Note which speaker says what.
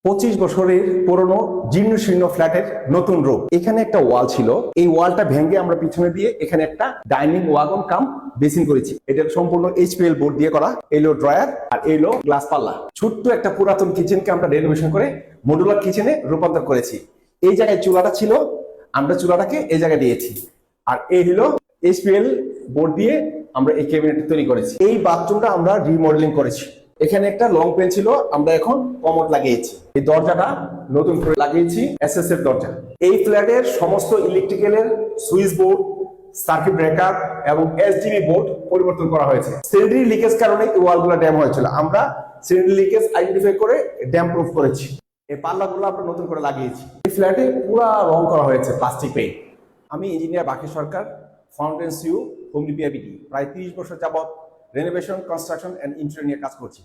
Speaker 1: 25 বছরের পুরনো জীর্ণ শীর্ণ ফ্ল্যাটের নতুন রূপ। এখানে একটা ওয়াল ছিল, এই ওয়ালটা ভেঙে আমরা পিছনে দিয়ে এখানে একটা ডাইনিং ওয়াগন কাম বেসিন করেছি। এটা সম্পূর্ণ এইচপিএল বোর্ড দিয়ে করা। এলো ড্রয়ার আর এলো গ্লাস পাল্লা। ছোট্ট একটা পুরাতন কিচেনকে আমরা রেনোভেশন করে মডুলার কিচেনে রূপান্তর করেছি। এই জায়গায় চুলাটা ছিল, আমরা চুলাটাকে এই জায়গায় দিয়েছি। আর এই হলো এইচপিএল বোর্ড দিয়ে আমরা এই ক্যাবিনেট তৈরি করেছি। এই বাথরুমটা আমরা রিমডেলিং করেছি। এখানে একটা লং পেন ছিল, আমরা এখন কমোড লাগিয়েছি। এই দরজাটা নতুন করে লাগিয়েছি, এসএস এর দরজা। এই ফ্ল্যাটের সমস্ত ইলেকট্রিক্যালের সুইচ বোর্ড, সার্কিট ব্রেকার এবং এসডিবি বোর্ড পরিবর্তন করা হয়েছে। সিলিন্ডারি লিকেজ কারণে এই ওয়ালগুলো ড্যাম হয়েছিল, আমরা সিলিন্ডারি লিকেজ আইডেন্টিফাই করে ড্যাম প্রুফ করেছি। এই পাল্লাগুলো আমরা নতুন করে লাগিয়েছি। এই ফ্ল্যাটে পুরো রং করা হয়েছে প্লাস্টিক পেইন্ট। আমি ইঞ্জিনিয়ার বাকি সরকার, ফাউন্ডেন সিইও, হোমলি পিআইবিটি। প্রায় 30 বছর যাবত রেনোভেশন, কনস্ট্রাকশন এন্ড ইন্টেরিয়র নিয়ে কাজ করছি।